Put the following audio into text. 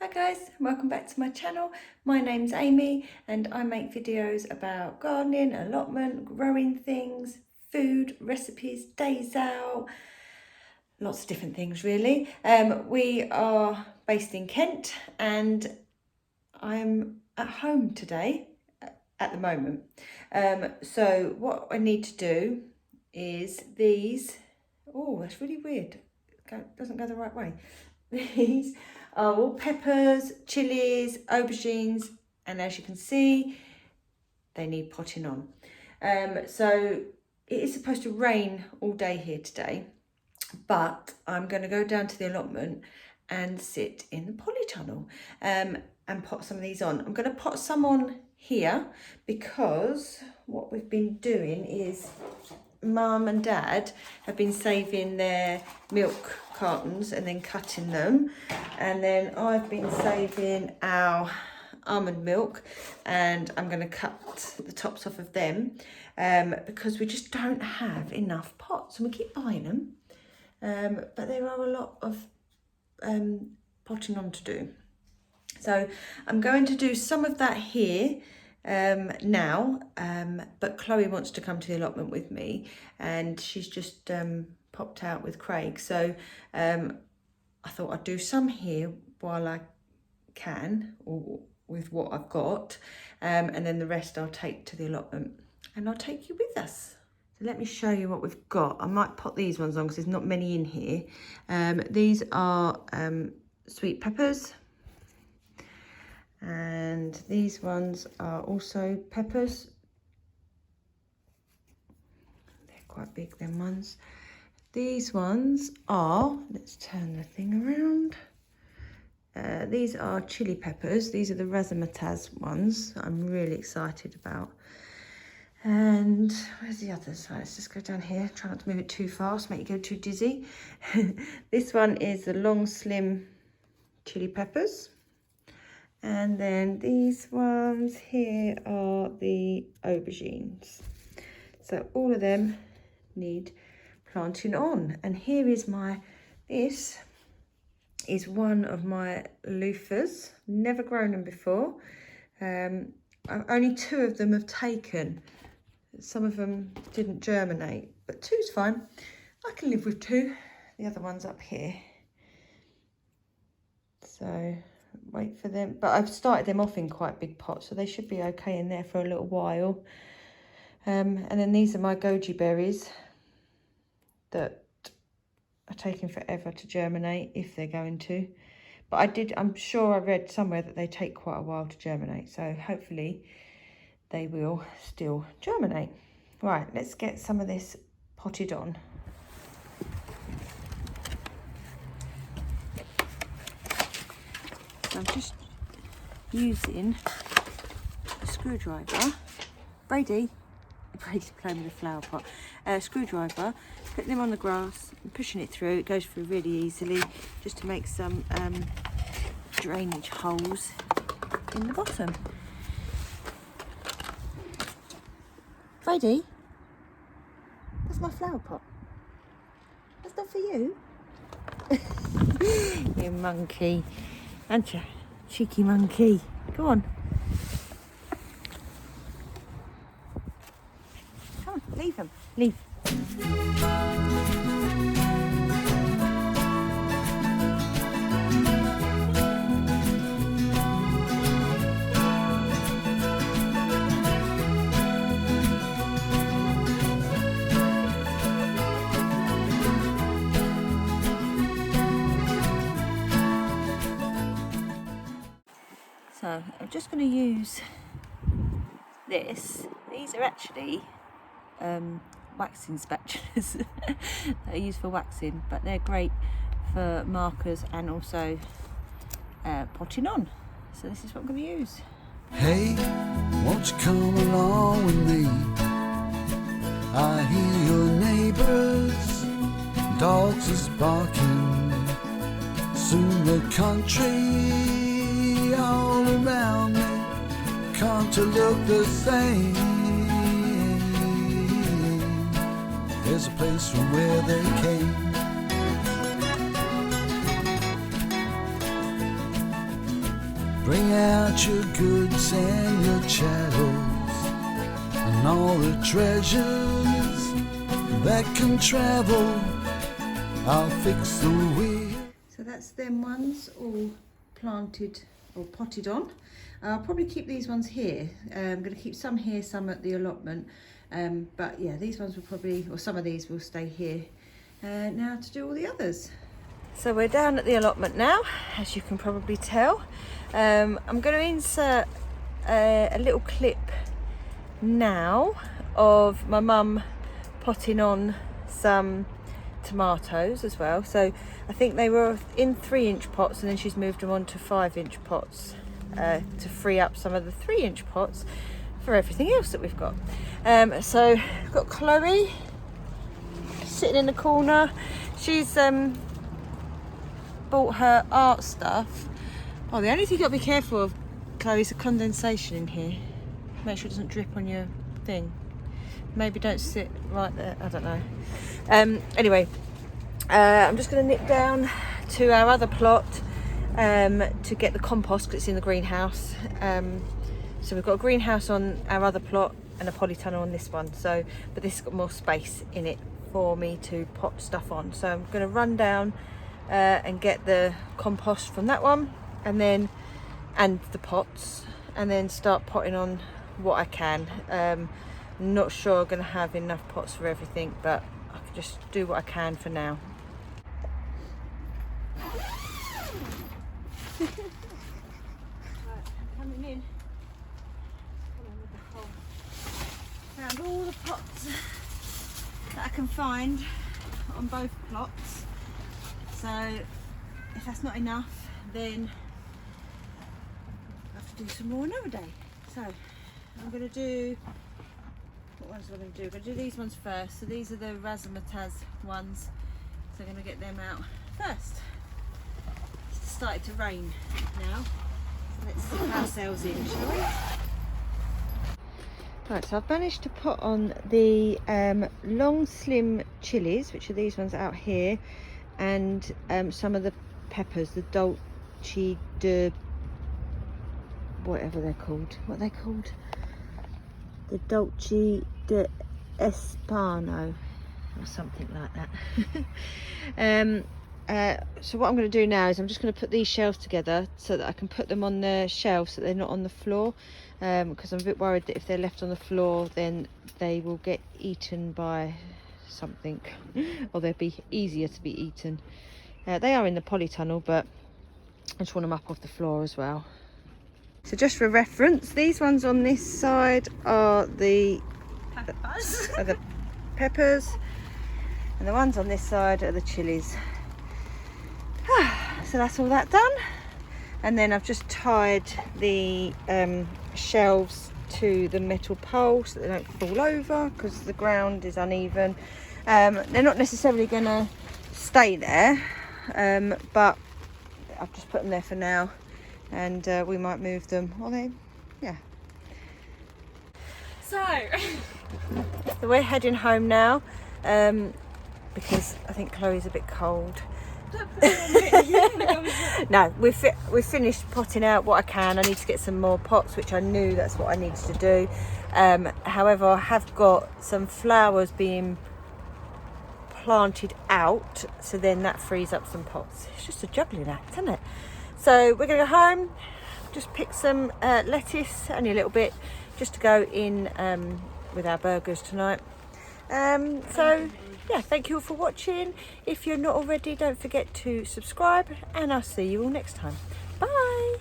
Hi guys, welcome back to my channel. My name's Amy and I make videos about gardening, allotment, growing things, food, recipes, days out, lots of different things really. We are based in Kent and I'm at home today at the moment. So what I need to do is these, oh that's really weird, it doesn't go the right way. These are all peppers, chillies, aubergines, and as you can see, they need potting on. So it is supposed to rain all day here today, but I'm going to go down to the allotment and sit in the polytunnel and pot some of these on. I'm going to pot some on here because what we've been doing is Mum and Dad have been saving their milk cartons and then cutting them, and then I've been saving our almond milk and I'm going to cut the tops off of them because we just don't have enough pots and we keep buying them, but there are a lot of potting on to do. So I'm going to do some of that here now, but Chloe wants to come to the allotment with me and she's just popped out with Craig, so I thought I'd do some here while I can, or with what I've got, and then the rest I'll take to the allotment and I'll take you with us. So let me show you what we've got. I might pot these ones on because there's not many in here. These are sweet peppers. And these ones are also peppers. They're quite big, them ones. These ones are, let's turn the thing around. These are chili peppers. These are the razzmatazz ones that I'm really excited about. And where's the others? Right, let's just go down here. Try not to move it too fast, make you go too dizzy. This one is the long, slim chili peppers. And then these ones here are the aubergines. So all of them need planting on. And here is this is one of my loofahs. Never grown them before. Only 2 of them have taken. Some of them didn't germinate, but 2's fine. I can live with 2. The other one's up here. So wait for them, but I've started them off in quite big pots, so they should be okay in there for a little while. And then these are my goji berries that are taking forever to germinate, if they're going to. But I'm sure I read somewhere that they take quite a while to germinate, so hopefully they will still germinate. Right, let's get some of this potted on. I'm just using a screwdriver. Brady's playing with a flower pot. Screwdriver, putting them on the grass and pushing it through. It goes through really easily, just to make some drainage holes in the bottom. Brady, that's my flower pot. That's not for you. You monkey. Aren't you? Cheeky monkey. Go on. Come on, leave them. Leave. So I'm just going to use this. These are actually waxing spatulas that are used for waxing, but they're great for markers and also potting on. So this is what I'm going to use. Hey, won't you come along with me? I hear your neighbors, dogs is barking. Soon the country all around me come to look the same. There's a place from where they came. Bring out your goods and your chattels, and all the treasures that can travel. I'll fix the wheel. So that's them ones all planted or potted on. I'll probably keep these ones here. I'm going to keep some here, some at the allotment. But yeah, these ones will probably, or some of these will stay here now to do all the others. So we're down at the allotment now, as you can probably tell. I'm going to insert a little clip now of my mum potting on some tomatoes as well. So I think they were in 3-inch pots, and then she's moved them on to 5-inch pots to free up some of the 3-inch pots for everything else that we've got. So we've got Chloe sitting in the corner. She's bought her art stuff. Oh, the only thing you've got to be careful of, Chloe, is the condensation in here. Make sure it doesn't drip on your thing. Maybe don't sit right there, I don't know. Anyway, I'm just going to nip down to our other plot to get the compost, because it's in the greenhouse. So we've got a greenhouse on our other plot and a polytunnel on this one. So, but this has got more space in it for me to pot stuff on. So I'm going to run down and get the compost from that one, and the pots, and then start potting on what I can. Not sure I'm going to have enough pots for everything, but I can just do what I can for now. Right, I'm coming in. Found all the pots that I can find on both plots. So if that's not enough, then I have to do some more another day. So I'm going to do, what ones am I going to do? I'm going to do these ones first. So these are the razzmatazz ones. So I'm going to get them out first. It's started to rain now. So let's sit ourselves in, shall we? Right, so I've managed to put on the long slim chillies, which are these ones out here, and some of the peppers, the dolce de, whatever they're called. What are they called? The dolce de espano, or something like that. So what I'm going to do now is I'm just going to put these shelves together so that I can put them on the shelves so they're not on the floor, because I'm a bit worried that if they're left on the floor then they will get eaten by something, or they'll be easier to be eaten. They are in the polytunnel, but I just want them up off the floor as well. So just for reference, these ones on this side are the peppers, and the ones on this side are the chilies. So that's all that done, and then I've just tied the shelves to the metal pole so they don't fall over because the ground is uneven. They're not necessarily going to stay there, but I've just put them there for now, and we might move them, or they, yeah. So we're heading home now, because I think Chloe's a bit cold. No, we've finished potting out what I can. I need to get some more pots, which I knew that's what I needed to do. However, I have got some flowers being planted out, so then that frees up some pots. It's just a juggling act, isn't it? So we're going to go home, just pick some lettuce, only a little bit, just to go in with our burgers tonight. So yeah, thank you all for watching. If you're not already, don't forget to subscribe, and I'll see you all next time. Bye.